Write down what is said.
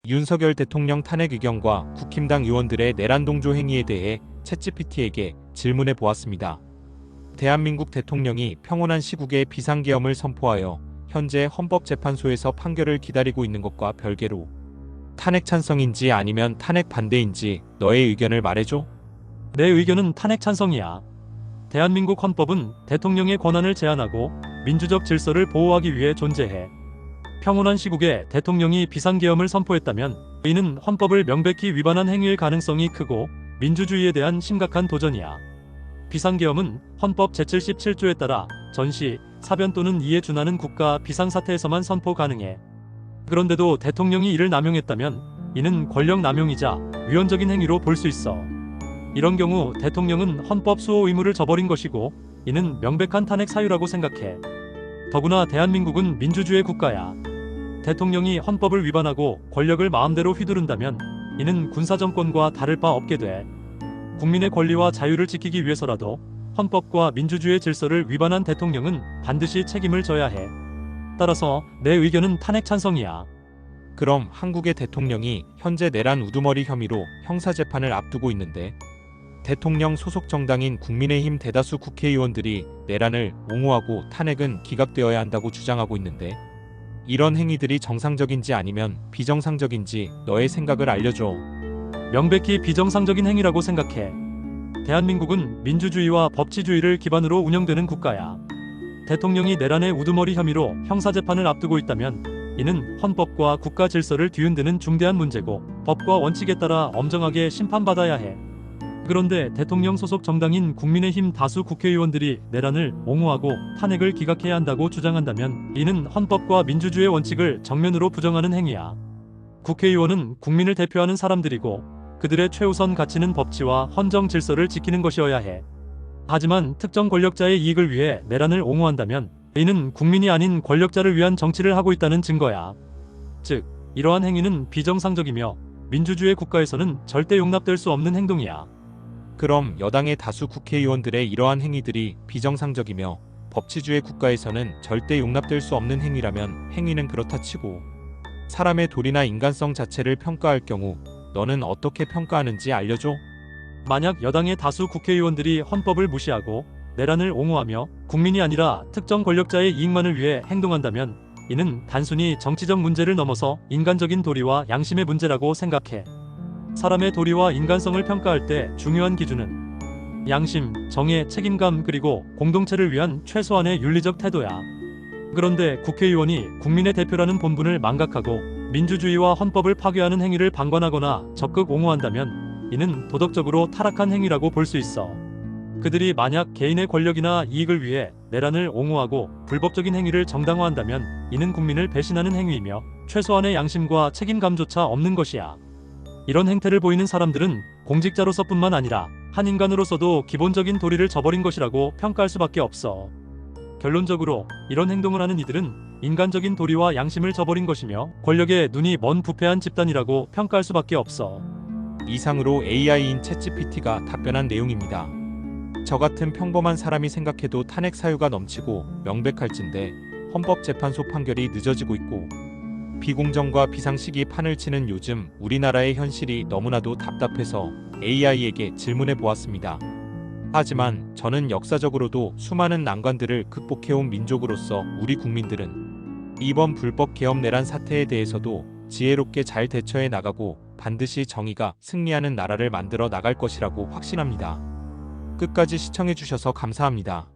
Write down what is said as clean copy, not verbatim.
윤석열 대통령 탄핵 의견과 국힘당 의원들의 내란 동조 행위에 대해 챗GPT에게 질문해 보았습니다. 대한민국 대통령이 평온한 시국에 비상계엄을 선포하여 현재 헌법재판소에서 판결을 기다리고 있는 것과 별개로 탄핵 찬성인지 아니면 탄핵 반대인지 너의 의견을 말해줘? 내 의견은 탄핵 찬성이야. 대한민국 헌법은 대통령의 권한을 제한하고 민주적 질서를 보호하기 위해 존재해. 평온한 시국에 대통령이 비상계엄을 선포했다면 이는 헌법을 명백히 위반한 행위일 가능성이 크고 민주주의에 대한 심각한 도전이야. 비상계엄은 헌법 제77조에 따라 전시, 사변 또는 이에 준하는 국가 비상사태에서만 선포 가능해. 그런데도 대통령이 이를 남용했다면 이는 권력 남용이자 위헌적인 행위로 볼 수 있어. 이런 경우 대통령은 헌법 수호 의무를 저버린 것이고 이는 명백한 탄핵 사유라고 생각해. 더구나 대한민국은 민주주의 국가야. 대통령이 헌법을 위반하고 권력을 마음대로 휘두른다면 이는 군사정권과 다를 바 없게 돼. 국민의 권리와 자유를 지키기 위해서라도 헌법과 민주주의 질서를 위반한 대통령은 반드시 책임을 져야 해. 따라서 내 의견은 탄핵 찬성이야. 그럼 한국의 대통령이 현재 내란 우두머리 혐의로 형사재판을 앞두고 있는데 대통령 소속 정당인 국민의힘 대다수 국회의원들이 내란을 옹호하고 탄핵은 기각되어야 한다고 주장하고 있는데 이런 행위들이 정상적인지 아니면 비정상적인지 너의 생각을 알려줘. 명백히 비정상적인 행위라고 생각해. 대한민국은 민주주의와 법치주의를 기반으로 운영되는 국가야. 대통령이 내란의 우두머리 혐의로 형사재판을 앞두고 있다면 이는 헌법과 국가 질서를 뒤흔드는 중대한 문제고 법과 원칙에 따라 엄정하게 심판받아야 해. 그런데 대통령 소속 정당인 국민의힘 다수 국회의원들이 내란을 옹호하고 탄핵을 기각해야 한다고 주장한다면 이는 헌법과 민주주의 원칙을 정면으로 부정하는 행위야. 국회의원은 국민을 대표하는 사람들이고 그들의 최우선 가치는 법치와 헌정 질서를 지키는 것이어야 해. 하지만 특정 권력자의 이익을 위해 내란을 옹호한다면 이는 국민이 아닌 권력자를 위한 정치를 하고 있다는 증거야. 즉, 이러한 행위는 비정상적이며 민주주의 국가에서는 절대 용납될 수 없는 행동이야. 그럼 여당의 다수 국회의원들의 이러한 행위들이 비정상적이며 법치주의 국가에서는 절대 용납될 수 없는 행위라면 행위는 그렇다 치고 사람의 도리나 인간성 자체를 평가할 경우 너는 어떻게 평가하는지 알려줘? 만약 여당의 다수 국회의원들이 헌법을 무시하고 내란을 옹호하며 국민이 아니라 특정 권력자의 이익만을 위해 행동한다면 이는 단순히 정치적 문제를 넘어서 인간적인 도리와 양심의 문제라고 생각해. 사람의 도리와 인간성을 평가할 때 중요한 기준은 양심, 정의, 책임감 그리고 공동체를 위한 최소한의 윤리적 태도야. 그런데 국회의원이 국민의 대표라는 본분을 망각하고 민주주의와 헌법을 파괴하는 행위를 방관하거나 적극 옹호한다면 이는 도덕적으로 타락한 행위라고 볼 수 있어. 그들이 만약 개인의 권력이나 이익을 위해 내란을 옹호하고 불법적인 행위를 정당화한다면 이는 국민을 배신하는 행위이며 최소한의 양심과 책임감조차 없는 것이야. 이런 행태를 보이는 사람들은 공직자로서뿐만 아니라 한 인간으로서도 기본적인 도리를 저버린 것이라고 평가할 수밖에 없어. 결론적으로 이런 행동을 하는 이들은 인간적인 도리와 양심을 저버린 것이며 권력에 눈이 먼 부패한 집단이라고 평가할 수밖에 없어. 이상으로 AI인 챗GPT가 답변한 내용입니다. 저 같은 평범한 사람이 생각해도 탄핵 사유가 넘치고 명백할진데 헌법재판소 판결이 늦어지고 있고 비공정과 비상식이 판을 치는 요즘 우리나라의 현실이 너무나도 답답해서 AI에게 질문해 보았습니다. 하지만 저는 역사적으로도 수많은 난관들을 극복해온 민족으로서 우리 국민들은 이번 불법 계엄 내란 사태에 대해서도 지혜롭게 잘 대처해 나가고 반드시 정의가 승리하는 나라를 만들어 나갈 것이라고 확신합니다. 끝까지 시청해 주셔서 감사합니다.